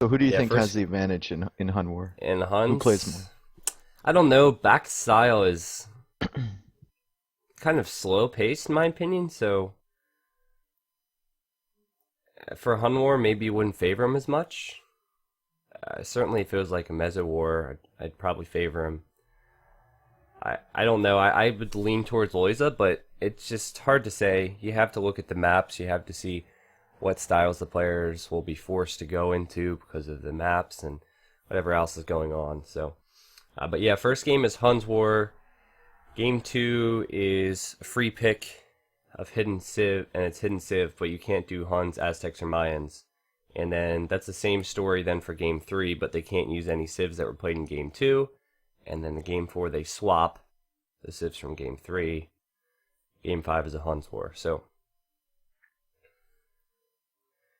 So who do you Yeah, think has first the advantage in Hun War? in Who plays Huns, more? I don't know. BacT style is kind of slow paced in my opinion, so for Hun War, maybe you wouldn't favor him as much. Certainly, if it was like a Meso War, I'd probably favor him. I don't know. I would lean towards Lojza, but it's just hard to say. You have to look at the maps. You have to see what styles the players will be forced to go into because of the maps and whatever else is going on. So, but yeah, first game is Huns War. Game 2 is a free pick of Hidden Civ, and it's Hidden Civ, but you can't do Huns, Aztecs, or Mayans. And then that's the same story then for Game 3, but they can't use any civs that were played in Game 2. And then the Game 4, they swap the civs from Game 3. Game 5 is a Huns War. So,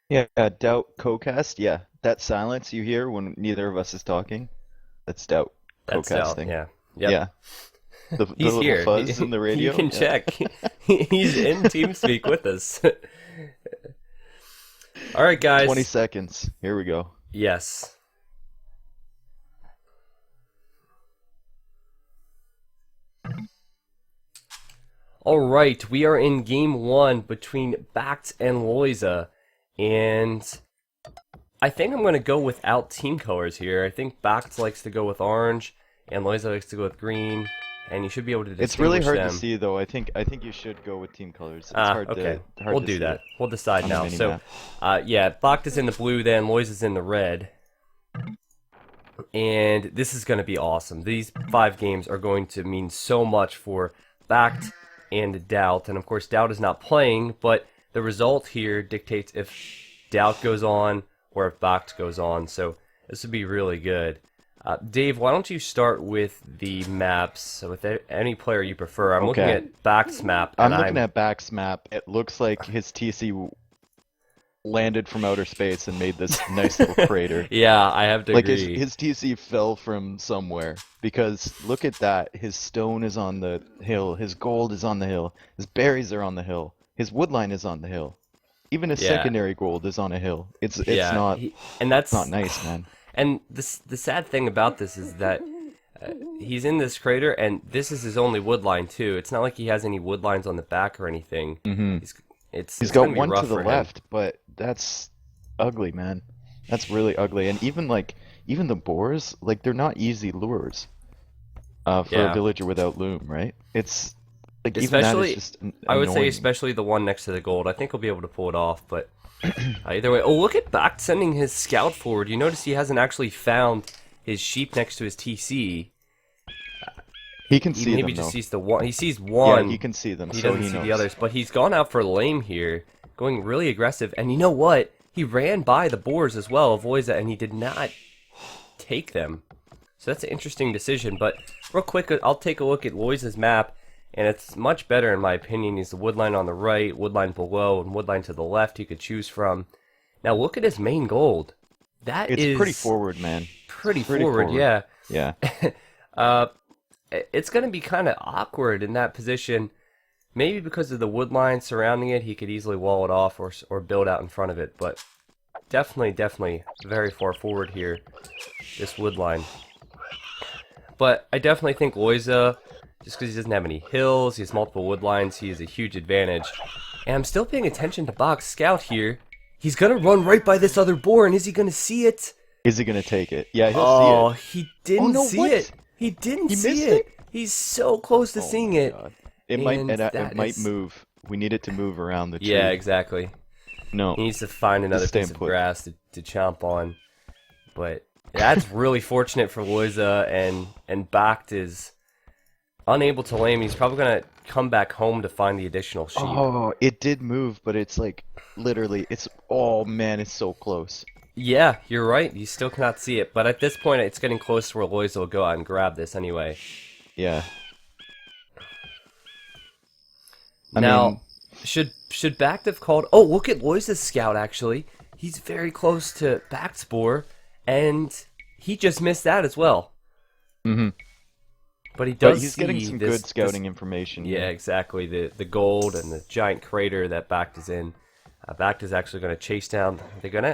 Yeah, Doubt co-cast. Yeah, that silence you hear when neither of us is talking, that's Doubt that's out. co-casting. Yeah. Yep. Yeah, the He's little here. fuzz in the You radio. can Yeah. check. He's in TeamSpeak with us. All right, 20 guys. seconds. Here we go. Yes. All right, we are in game 1 between BacT and Lojza, and I think I'm going to go without team colors here. I think BacT likes to go with orange, and Lojza likes to go with green, and you should be able to It's really distinguish hard them. to see though. I think you should go with team colors. It's Okay. hard We'll to do see that. it We'll decide on the now. mini So, map. yeah, BacT is in the blue, then Lojza's in the red. And this is going to be awesome. These 5 games are going to mean so much for BacT and Doubt. And of course, Doubt is not playing, but the result here dictates if Doubt goes on or if BacT goes on. So this would be really good. Dave, why don't you start with the maps with any player you prefer? I'm looking Okay. at BacT's map, I'm and looking at Back's map. It looks like his TC landed from outer space and made this nice little crater. yeah, I have to Like agree. his TC fell from somewhere because look at that. His stone is on the hill. His gold is on the hill. His berries are on the hill. His woodline is on the hill. Even his Yeah. secondary gold is on a hill. It's yeah, not and that's not nice, man. And the sad thing about this is that he's in this crater, and this is his only wood line too. It's not like he has any wood lines on the back or anything. Hmm. It's He's gonna got be one rough to the for him. left, but that's ugly, man. That's really ugly. And even the boars, like they're not easy lures for a Yeah, villager without loom, right? It's like even that is especially just I would say annoying. especially the one next to the gold. I think he'll be able to pull it off, but either way. Oh, look at BacT sending his scout forward. You notice he hasn't actually found his sheep next to his TC. He can He see maybe them just though. sees the one. He sees Yeah, one. he can see them, He so doesn't he see the knows. others, but he's gone out for lame here, going really aggressive. And you know what? He ran by the boars as well, of Lojza, and he did not take them. So that's an interesting decision. But real quick, I'll take a look at Lojza's map, and it's much better in my opinion. He's the woodline on the right, woodline below, and woodline to the left you could choose from. Now look at his main gold. That It's is pretty forward, man. pretty Pretty forward, forward. yeah. Yeah. Uh, it's going to be kind of awkward in that position. Maybe because of the wood line surrounding it, he could easily wall it off or build out in front of it. But definitely very far forward here, this wood line. But I definitely think Lojza, just because he doesn't have any hills, he has multiple wood lines, he has a huge advantage. And I'm still paying attention to BacT's scout here. He's going to run right by this other boar, and is he going to see it? Is he gonna take it? Yeah, he'll Oh, see it. he didn't no, see what? it. He didn't He see missed it. it? He's so close to Oh seeing my it. God. It might And it that might is- move. We need it to move around the tree. Yeah, exactly. No. He needs to find another stay piece of put. grass to chomp on. But that's really fortunate for Lojza, and BacT is unable to lame. He's probably going to come back home to find the additional sheep. Oh, it did move, but it's like literally oh man, it's so close. Yeah, you're right. You still cannot see it. But at this point, it's getting close to where Lojza will go out and grab this anyway. Yeah. I Now, mean, should BacT have called? Oh, look at Lojza's scout, actually. He's very close to BacT's boar, and he just missed that as well. mhm. But he But does he's getting see some this, good scouting information. Yeah, exactly. The gold and the giant crater that BacT is in. BacT is actually going to chase down.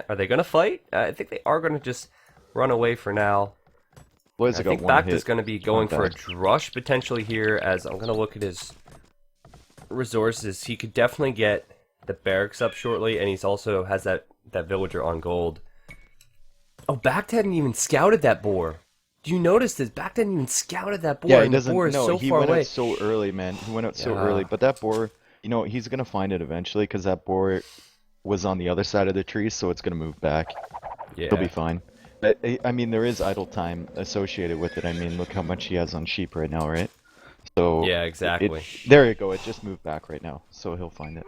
Are they gonna fight? I think they are going to just run away for now. Lojza I got think one BacT hit. is going to be going for a BacT. drush potentially here. As I'm going to look at his resources, he could definitely get the barracks up shortly, and he's also has that villager on gold. Oh, BacT hadn't even scouted that boar. Do you notice this? BacT hadn't even scouted that boar, Yeah, he and the doesn't. boar is No, so he far went away. out so early, man. He went out so Yeah. early. But that boar, you know, he's gonna find it eventually because that boar was on the other side of the tree, so it's gonna move back. Yeah. He'll be fine. But I mean, there is idle time associated with it. I mean, look how much he has on sheep right now, right? So Yeah, exactly. there you go. It just moved back right now, so he'll find it.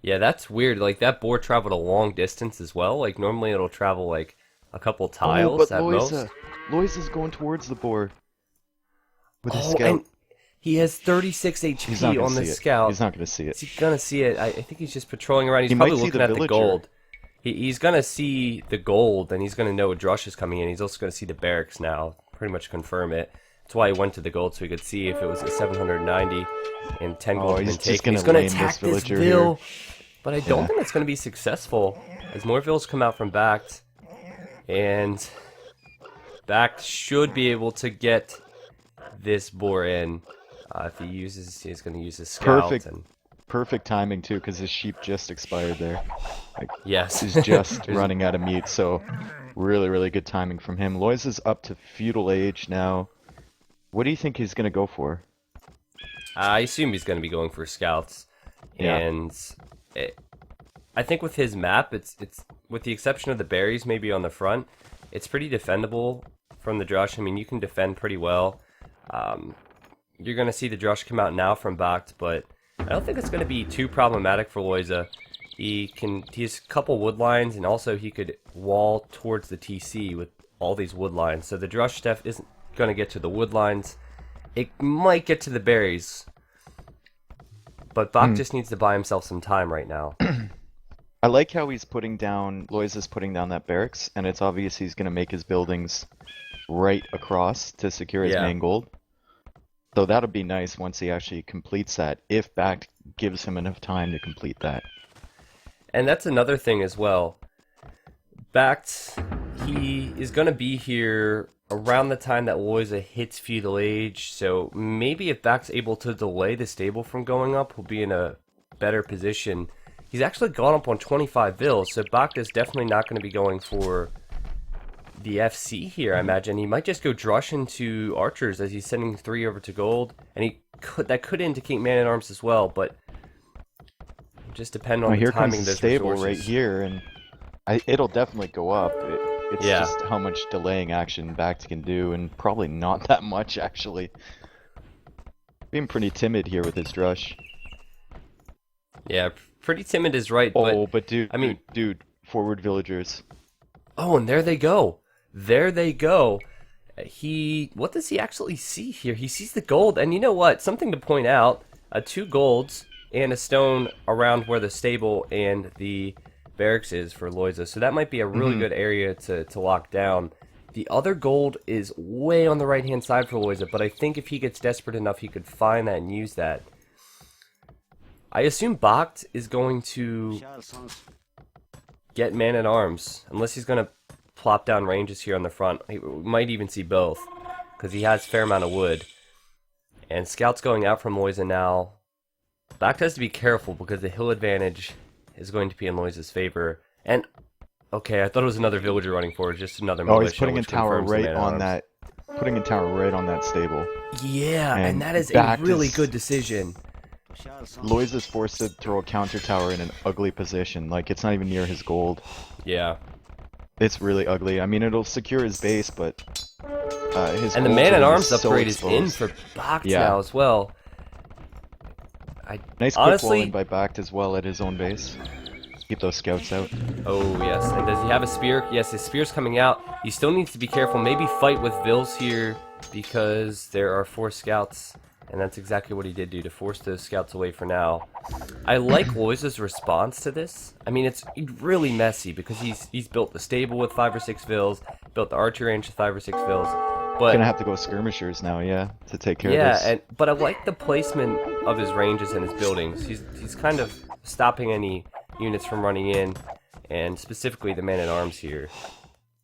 Yeah, that's weird. Like, that boar traveled a long distance as well. Like, normally it'll travel, like, a couple tiles but at most. Lojza's going towards the boar with his Oh, scout. and he has 36 He's not HP gonna on the see it. scout. He's not gonna see it. Is he gonna see it? I think he's just patrolling around. He's He might probably see looking the at the villager. gold. He's gonna see the gold, and he's gonna know a drush is coming in. He's also gonna see the barracks now. Pretty much confirm it. That's why he went to the gold, so he could see if it was at 790 and 10 gold had he's been just taken. He's gonna gonna lame attack this this villager bill, here. but I don't Yeah. think that's gonna be successful. As more vills come out from BacT, and BacT should be able to get this boar in. If he uses, he's gonna use his scout. Perfect. And Perfect timing too, because his sheep just expired there. Like, yes, he's just running out of meat, so really, really good timing from him. Lojza's up to feudal age now. What do you think he's gonna go for? I assume he's going to be going for scouts, Yeah. and I think with his map, it's with the exception of the berries maybe on the front, it's pretty defendable from the drush. I mean, you can defend pretty well. You're going to see the drush come out now from BacT, but I don't think it's going to be too problematic for Lojza. He has a couple wood lines, and also he could wall towards the TC with all these wood lines. So the drush stuff isn't going to get to the wood lines. It might get to the berries, but BacT just needs to buy himself some time right now. I like how he's putting down, Lojza's putting down that barracks, and it's obvious he's gonna make his buildings right across to secure his Yeah. main gold. So that'll be nice once he actually completes that, if BacT gives him enough time to complete that. And that's another thing as well. BacT, he is going to be here around the time that Lojza hits feudal age, so maybe if BacT's able to delay the stable from going up, he'll be in a better position. He's actually gone up on 25 vills, so BacT is definitely not going to be going for the FC here, I imagine. He might just go drush into archers as he's sending 3 over to gold, and that could indicate man-at-arms as well, but just depend on Now, the here timing comes of the those stable resources. right here, and it'll definitely go up. It's Yeah. just how much delaying action BacT can do, and probably not that much, actually. Being pretty timid here with his drush. Yeah, pretty timid is right, But dude, I mean- dude, forward villagers. Oh, and there they go. There they go. What does he actually see here? He sees the gold, and you know what? Something to point out, 2 golds and a stone around where the stable and the barracks is for Lojza, so that might be a really good area to lock down. The other gold is way on the right-hand side for Lojza, but I think if he gets desperate enough, he could find that and use that. I assume BacT is going to get man-at-arms, unless he's going to plop down ranges here on the front. He might even see both, because he has a fair amount of wood. And scouts going out from Lojza now. BacT has to be careful, because the hill advantage is going to be in Lojza's favor. And, okay, I thought it was another villager running forward, just another militia, Oh, he's putting a which tower confirms the right on man-at-arms. that. Putting a tower right on that stable. Yeah, and And that is a BacT really is- good decision. Lojza's forced to throw a counter tower in an ugly position. Like, it's not even near his gold. Yeah. It's really ugly. I mean, it'll secure his base, but his And the gold's man-at-arms so upgrade is in exposed. for BacT Yeah. now as well. Nice honestly- quick walling by BacT as well at his own base. Keep those scouts out. Oh, yes. And does he have a spear? Yes, his spear's coming out. He still needs to be careful. Maybe fight with Vills here because there are 4 scouts. And that's exactly what he did do to force those scouts away for now. I like Lojza's response to this. I mean, it's really messy because he's built the stable with 5 or 6 Vills, built the archer range with 5 or 6 Vills. But Gonna have to go skirmishers now, yeah, to take care of this. yeah, but I like the placement of his ranges and his buildings. He's kind of stopping any units from running in, and specifically the man-at-arms here.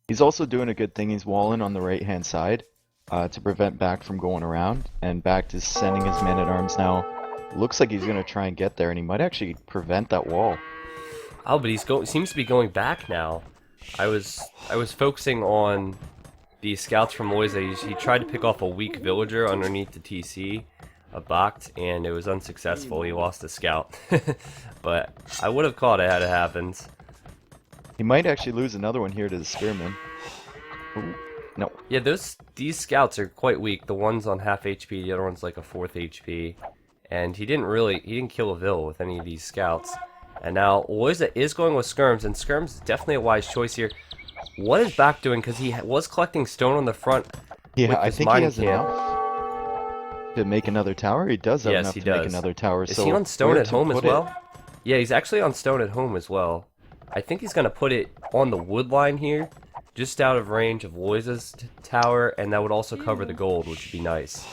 He's also doing a good thing. He's walling on the right-hand side to prevent BacT from going around, and BacT is sending his man-at-arms now. Looks like he's going to try and get there, and he might actually prevent that wall. Oh, but seems to be going back now. I was focusing on the scouts from Lojza. He tried to pick off a weak villager underneath the TC of BacT, and it was unsuccessful. He lost a scout. But I would have caught it had it happened. He might actually lose another one here to the spearman. Ooh, no. Yeah, these scouts are quite weak. The one's on half HP, the other one's like a fourth HP. And he didn't kill a vill with any of these scouts. And now Lojza is going with skirms, and skirms is definitely a wise choice here. What is BacT doing? Because he was collecting stone on the front. Yeah, I think he has enough to make another tower. He does have enough to make another tower. Is he on stone at home as well? Yeah, he's actually on stone at home as well. I think he's going to put it on the wood line here, just out of range of Lojza's tower, and that would also cover the gold, which would be nice.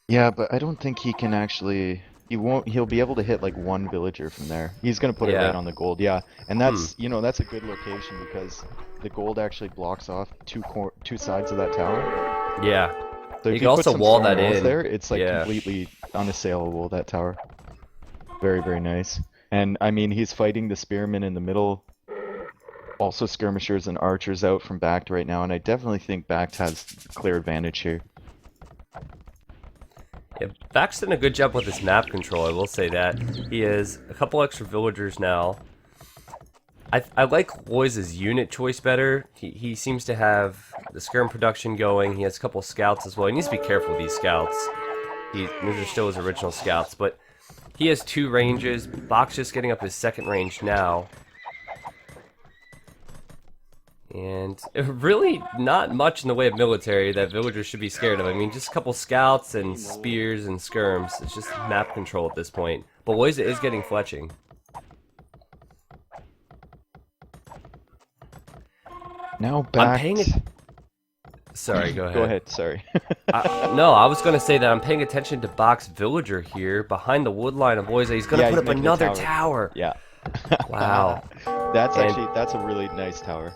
Yeah, but I don't think he can actually... He'll be able to hit like one villager from there. He's going to put it right on the gold, yeah. And that's, you know, that's a good location because the gold actually blocks off two sides of that tower. Yeah. So you can also wall that in. There, it's like completely unassailable, that tower. Very, very nice. And I mean, he's fighting the spearmen in the middle. Also skirmishers and archers out from BacT right now, and I definitely think BacT has clear advantage here. Yeah, BacT's done a good job with his map control, I will say that. He has a couple extra villagers now. I like Lojza's unit choice better. He seems to have the skirm production going. He has a couple scouts as well. He needs to be careful with these scouts. These are still his original scouts, but he has 2 ranges. BacT's just getting up his second range now. And really not much in the way of military that villagers should be scared of. I mean, just a couple scouts and spears and skirms. It's just map control at this point. But Lojza is getting fletching. Now BacT... Sorry, go ahead. Go ahead, sorry. No, I was going to say that I'm paying attention to BacT's villager here behind the wood line of Lojza. He's going to put up another tower. Yeah. Wow. That's a really nice tower.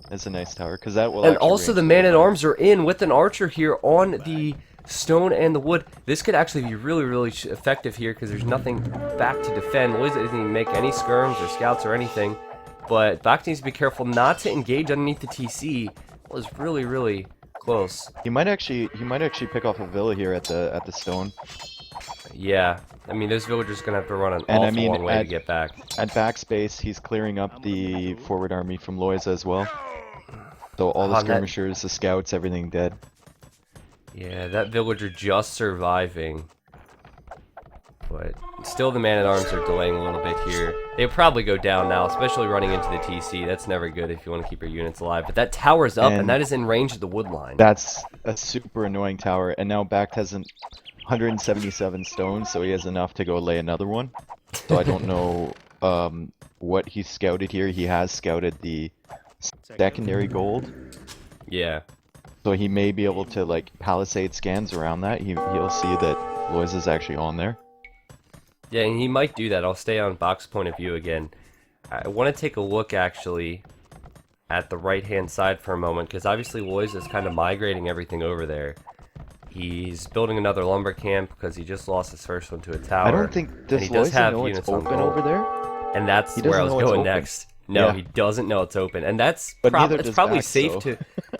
That's a nice tower, because that will. And also the man-at-arms are in with an archer here on the stone and the wood. This could actually be really, really effective here, because there's nothing back to defend. Lojza doesn't even make any skirms or scouts or anything. But BacT needs to be careful not to engage underneath the TC. It was really, really close. He might actually pick off a villa here at the stone. Yeah, I mean those villagers are gonna have to run an awful long way to get back. At backspace, he's clearing up the forward army from Lojza as well. So all the skirmishers, the scouts, everything dead. Yeah, that villager just surviving. But still the man-at-arms are delaying a little bit here. They'll probably go down now, especially running into the TC. That's never good if you want to keep your units alive. But that tower's up, and that is in range of the wood line. That's a super annoying tower. And now BacT has 177 stones, so he has enough to go lay another one. So I don't know what he scouted here. He has scouted the secondary gold. Yeah. So he may be able to like palisade scans around that. He'll see that Lojza's actually on there. Yeah, and he might do that. I'll stay on BacT's point of view again. I want to take a look actually at the right-hand side for a moment, because obviously Lojza is kind of migrating everything over there. He's building another lumber camp because he just lost his first one to a tower. I don't think does Lojza know it's open over there? And that's where I was going next. No, yeah. He doesn't know it's open, and that's probably safe to.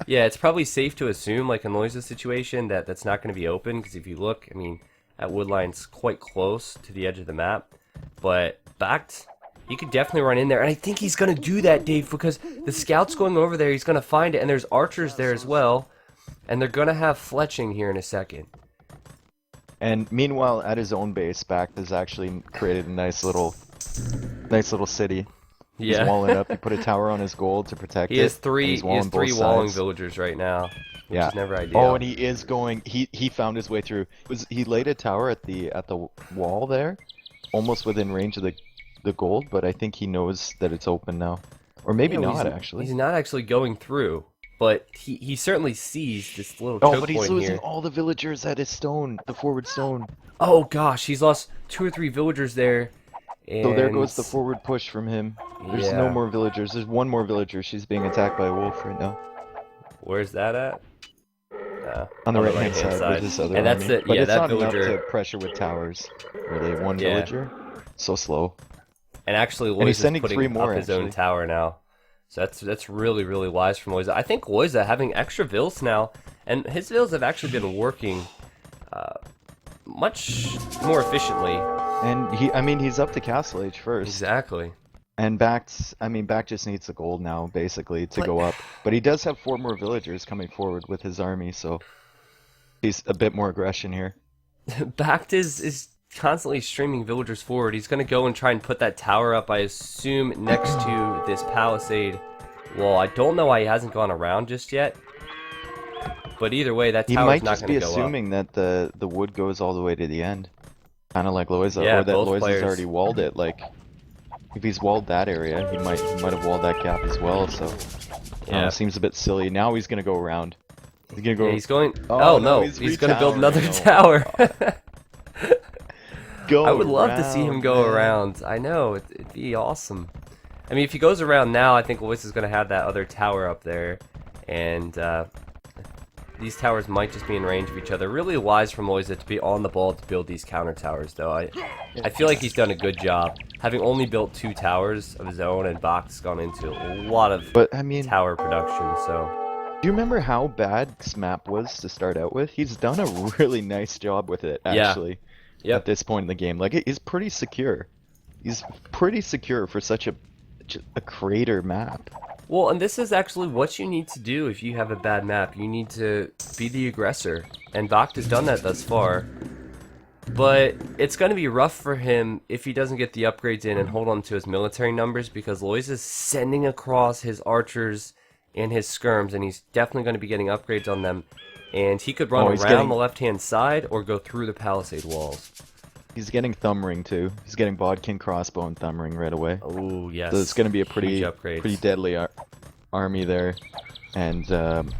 Yeah, it's probably safe to assume, like in Lojza's situation, that that's not going to be open. Because if you look, I mean, that wood line's quite close to the edge of the map. But BacT, he could definitely run in there, and I think he's going to do that, Dave, because the scout's going over there. He's going to find it, and there's archers there as well, and they're going to have fletching here in a second. And meanwhile, at his own base, BacT has actually created a nice little city. Yeah. He's walling up. He put a tower on his gold to protect it. He has three walling villagers right now, which is never ideal. Oh, and he is going. He found his way through. He laid a tower at the wall there, almost within range of the gold. But I think he knows that it's open now, or maybe not actually. He's not actually going through, but he certainly sees this little choke point here. Oh, but he's losing all the villagers at his stone, the forward stone. Oh gosh, he's lost 2 or 3 villagers there. So there goes And the forward push from him. There's no yeah, more villagers. There's one more villager. She's being attacked by a wolf right now. where's that at? On the On the right right hand hand side with side. this other And that's army. it. But Yeah, it's that not enough villager. to pressure with towers. Really, one Yeah. villager. So slow. And actually, And he's Lojza's sending putting 3 up more, his own actually. tower now. So that's really, really wise from Lojza. I think Lojza having extra vills now, and his vills have actually been working much more efficiently. And he's up to Castle Age first. Exactly. And BacT just needs the gold now, basically, to But- go up. But he does have 4 more villagers coming forward with his army, so he's a bit more aggression here. BacT is constantly streaming villagers forward. He's going to go and try and put that tower up, I assume, next to this palisade wall. I don't know why he hasn't gone around just yet. But either way, that He tower's might not just going be to go up. assuming that the wood goes all the way to the end. Kind of like Lojza, Yeah, or that both Lojza's players. already walled it. Like, if he's walled that area, he might have walled that gap as well, so... Yeah. Seems a bit silly. Now he's gonna go around. He's gonna go... Yeah, he's going... Oh, Oh, no, no, he's going to build another retowering. tower. Go I would love to see him go man. around. I know, it'd be awesome. I mean, if he goes around now, I think Lewis is going to have that other tower up there. And these towers might just be in range of each other. Really wise from Lojza to be on the ball to build these counter towers, though. I feel like he's done a good job. Having only built 2 towers of his own, and BacT's gone into a lot of But, I mean, tower production, so... do you remember how bad Smap was to start out with? He's done a really nice job with it, Yeah. actually, Yep. at this point in the game. Like, he's pretty secure. He's pretty secure for such a crater map. Well, and this is actually what you need to do if you have a bad map. You need to be the aggressor. And BacT has done that thus far. But it's going to be rough for him if he doesn't get the upgrades in and hold on to his military numbers, because Lojza is sending across his archers and his skirms, and he's definitely going to be getting upgrades on them. And he could run Oh, he's around getting- the left-hand side or go through the palisade walls. He's getting Thumb Ring, too. He's getting Bodkin Crossbow and Thumb Ring right away. Oh, yes. So it's going to be a pretty Huge upgrades. pretty deadly army there. And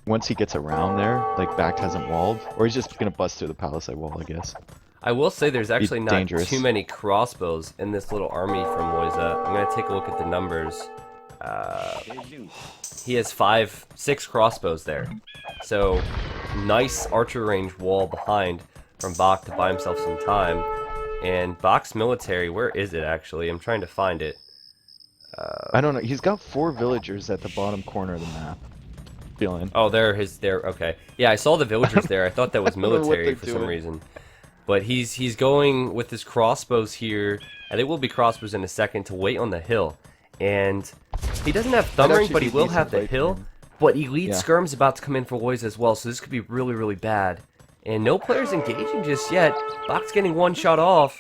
once he gets around there, like BacT hasn't walled, or he's just going to bust through the palisade wall, I guess. I will say there's actually not dangerous. too many crossbows in this little army from Lojza. I'm going to take a look at the numbers. He has 6 crossbows there. So, nice archer range wall behind from BacT to buy himself some time. And BacT's military, where is it actually? I'm trying to find it. I don't know. He's got 4 villagers at the bottom corner of the map. Feeling. Oh, okay. Yeah, I saw the villagers there. I thought that was I don't know what military they're for some doing. reason. But he's going with his crossbows here, and they will be crossbows in a second, to wait on the hill. And he doesn't have Thumb Ring, actually but he be will decent have the fight for hill. him. But Elite Yeah. Skirm's about to come in for Lojza as well, so this could be really, really bad. And no players engaging just yet. BacT's getting one shot off.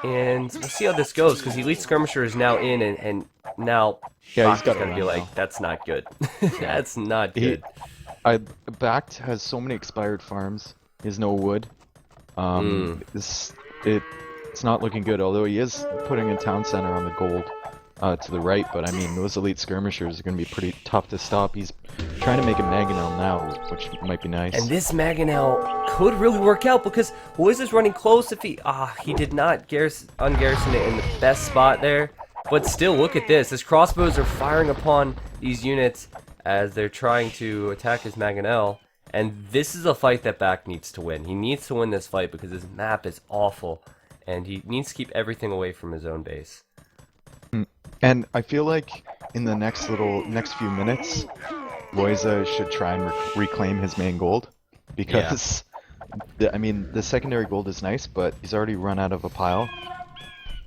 And we'll see how this goes, because Elite Skirmisher is now in, and now Yeah, he's BacT's got gonna be around like, now. that's not good. That's not He- good. BacT has so many expired farms. He has no wood. It's not looking good, although he is putting a town center on the gold to the right, but I mean, those elite skirmishers are going to be pretty tough to stop. He's trying to make a mangonel now, which might be nice. And this mangonel could really work out, because Lojza's running close. If he did not ungarrison it in the best spot there. But still, look at this. His crossbows are firing upon these units as they're trying to attack his mangonel. And this is a fight that BacT needs to win. He needs to win this fight because his map is awful. And he needs to keep everything away from his own base. And I feel like in the next few minutes, Lojza should try and reclaim his main gold, because the secondary gold is nice, but he's already run out of a pile,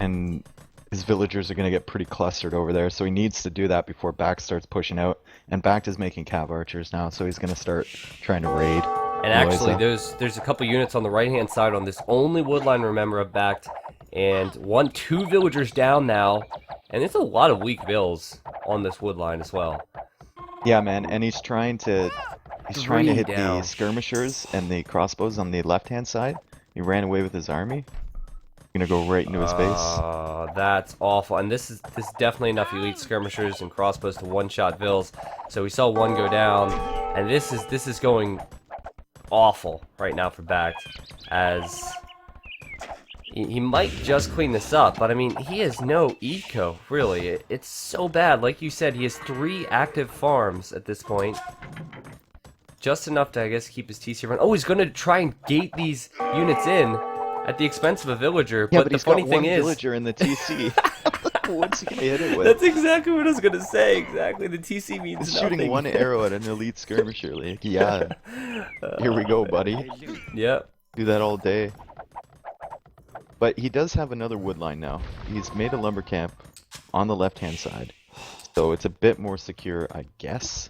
and his villagers are going to get pretty clustered over there, so he needs to do that before BacT starts pushing out. And BacT is making cav archers now, so he's going to start trying to raid. And actually, Lojza. there's a couple units on the right-hand side on this only wood line, remember, of BacT. And 2 villagers down now. And there's a lot of weak vills on this wood line as well. Yeah, man, and he's trying to Three hit down. the skirmishers and the crossbows on the left-hand side. He ran away with his army. Gonna go right into his base. That's awful. And this is definitely enough elite skirmishers and crossbows to one-shot vills. So we saw one go down, and this is going awful right now for BacT, as He might just clean this up, but I mean, he has no eco, really. It's so bad. Like you said, he has 3 active farms at this point. Just enough to, I guess, keep his TC run. Oh, he's going to try and gate these units in at the expense of a villager. Yeah, but the he's funny got thing one is, villager in the TC. What's he gonna hit it with? that's exactly what I was going to say. Exactly, the TC means He's nothing. shooting one arrow at an elite skirmisher. Like, yeah, here we go, buddy. Yep. Do that all day. But he does have another wood line now. He's made a lumber camp on the left-hand side, so it's a bit more secure, I guess.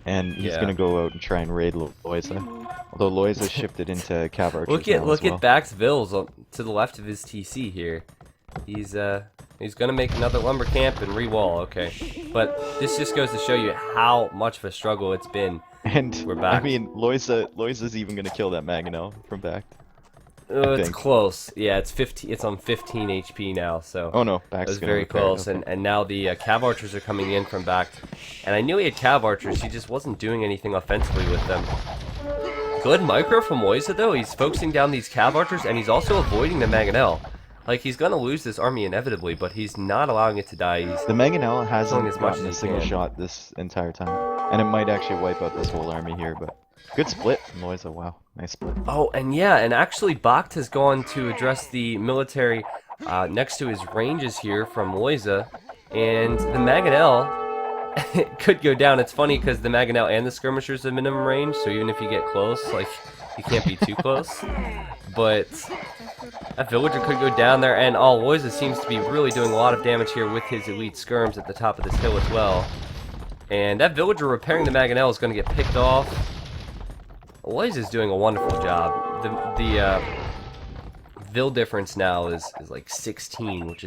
And he's gonna go out and try and raid Lojza. Although Lojza shifted into cav archers Look at BacT's vills to the left of his TC here. He's gonna make another lumber camp and re-wall. Okay, but this just goes to show you how much of a struggle it's been. And we're back. I mean, Lojza's even gonna kill that Mangonel from back. It's close. Yeah, it's 15. It's on 15 HP now. So. Oh no, It BacT's was gonna very repair, close, okay. and now the cav archers are coming in from back. And I knew he had cav archers, he just wasn't doing anything offensively with them. Good micro from Lojza though. He's focusing down these cav archers, and he's also avoiding the Mangonel. Like, he's gonna lose this army inevitably, but he's not allowing it to die. He's The Mangonel hasn't killing as much gotten a as he single can. shot this entire time, and it might actually wipe out this whole army here. But good split from Lojza. Wow, nice split. Oh, and yeah, and actually BacT has gone to address the military next to his ranges here from Lojza, and the Mangonel could go down. It's funny because the Mangonel and the skirmishers have minimum range, so even if you get close, like, you can't be too close. But that villager could go down there, and Lojza seems to be really doing a lot of damage here with his elite skirms at the top of this hill as well. And that villager repairing the Mangonel is going to get picked off. Lojza's doing a wonderful job. The Vil difference now is like 16, which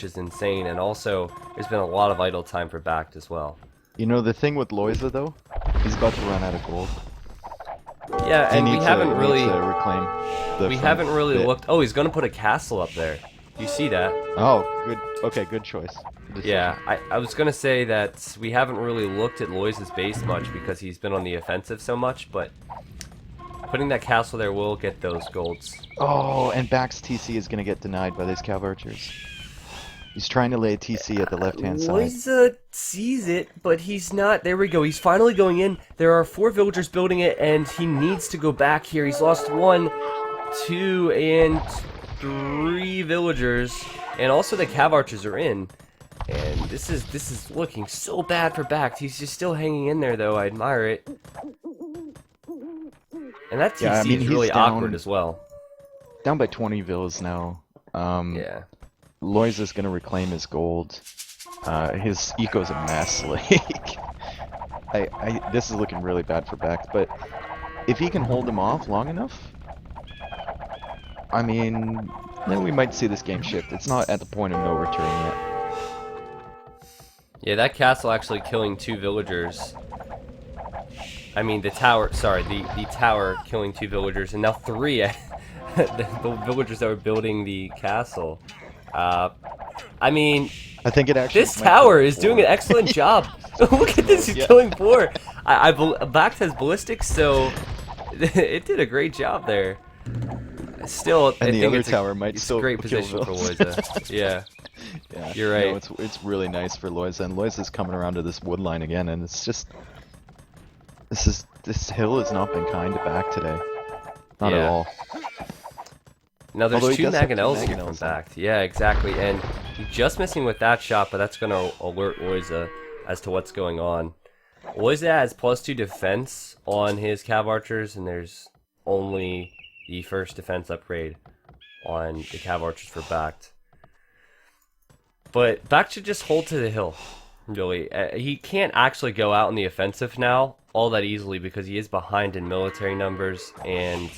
is insane, and also there's been a lot of idle time for BacT as well. You know the thing with Lojza though, he's about to run out of gold. Yeah, and we haven't really reclaim. we haven't really looked. Oh, he's gonna put a castle up there. You see that? Oh, good. Okay, good choice. Good decision. Yeah, I was gonna say that we haven't really looked at Lojza's base much because he's been on the offensive so much, but putting that castle there will get those golds. Oh, and BacT's TC is gonna get denied by these cav archers. He's trying to lay a TC at the left-hand side. Lojza sees it, but he's not. There we go. He's finally going in. There are 4 villagers building it, and he needs to go back here. He's lost 1, 2, and 3 villagers, and also the cav archers are in. And this is looking so bad for BacT. He's just still hanging in there, though. I admire it. And that TC Yeah, I mean, is he's really down- awkward as well. Down by 20 vills now. Yeah. Lojza's gonna reclaim his gold. His eco's a mess. Like, this is looking really bad for BacT. But if he can hold him off long enough, I mean, then we might see this game shift. It's not at the point of no return yet. Yeah, that castle actually killing 2 villagers. I mean, the tower, sorry, the tower killing 2 villagers, and now 3, the villagers that were building the castle. I mean, I think it actually. this tower is doing an excellent job. Look at this, he's killing 4. BacT has ballistics, so it did a great job there. Still, And I the think other it's tower might it's still a great kill position for Vils. Lojza. Yeah. Yeah, You're right. No, it's really nice for Lojza, and Lojza's coming around to this wood line again, and it's just this hill has not been kind to BacT today, not at Yeah. all. Now there's Although he 2 does have two Mangonels here from Mangonels, though. BacT. Yeah, exactly. And he's just missing with that shot, but that's going to alert Lojza as to what's going on. Lojza has +2 defense on his cav archers, and there's only the first defense upgrade on the cav archers for BacT. But BacT should just hold to the hill, really. He can't actually go out on the offensive now all that easily because he is behind in military numbers, and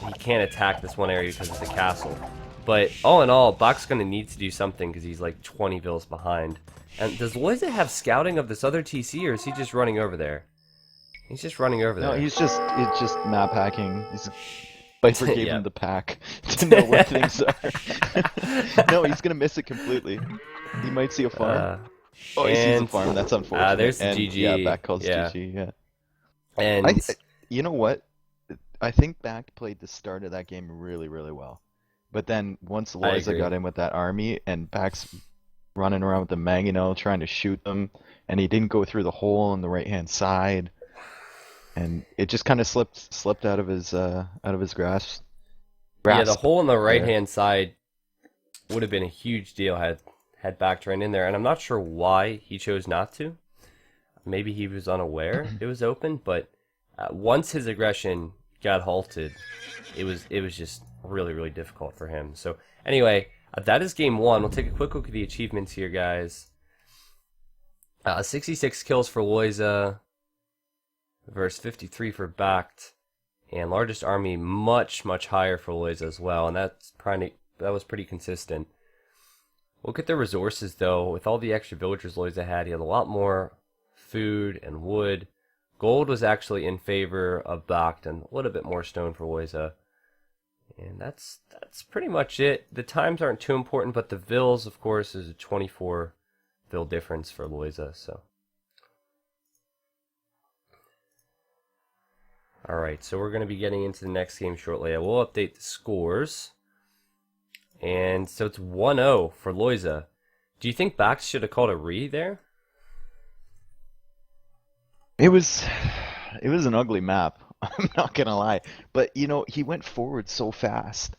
he can't attack this one area because it's a castle. But all in all, BacT's going to need to do something because he's like 20 vills behind. And does Lojza have scouting of this other TC, or is he just running over there? He's just running over No, there. it's just map hacking. Viper gave Yeah. him the pack to know where things are. No, he's gonna miss it completely. He might see a farm. Oh, he sees a and- farm. That's unfortunate. there's the and, GG. Yeah, BacT calls Yeah. GG. Yeah. And You know what? I think BacT played the start of that game really, really well. But then once I Lojza agree. got in with that army and BacT's running around with the Mangonel trying to shoot them, and he didn't go through the hole on the right hand side, and it just kind of slipped out of his Yeah, the grasp hole on the right there. hand side would have been a huge deal had BacT ran in there, and I'm not sure why he chose not to. Maybe he was unaware it was open, but once his aggression got halted, it was just really really difficult for him. So anyway, that is game one. We'll take a quick look at the achievements here, guys. 66 kills for Lojza versus 53 for BacT, and largest army much much higher for Lojza as well, and that was pretty consistent. Look at the resources though. With all the extra villagers Lojza had, he had a lot more food and wood. Gold was actually in favor of BacT and a little bit more stone for Lojza. And that's pretty much it. The times aren't too important, but the vills, of course, is a 24 vill difference for Lojza. So, all right. So we're going to be getting into the next game shortly. I will update the scores, and so it's 1-0 for Lojza. Do you think BacT should have called a re there? It was it was an ugly map. I'm not gonna lie, but you know he went forward so fast.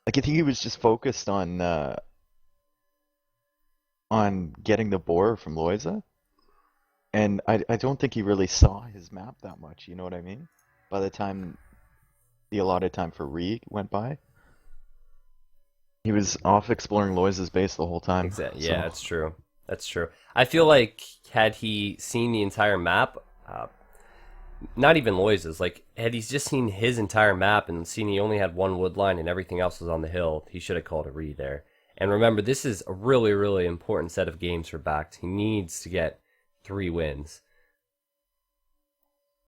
Like I think he was just focused on getting the boar from Loiza, and I don't think he really saw his map that much. You know what I mean? By the time the allotted time for Re went by, he was off exploring Loiza's base the whole time. Exactly. Yeah, So that's true. That's true. I feel like had he seen the entire map, not even Loiza's, like had he just seen his entire map and seen he only had one wood line and everything else was on the hill, he should have called a re there. And remember, this is a really, really important set of games for BacT. He needs to get 3 wins.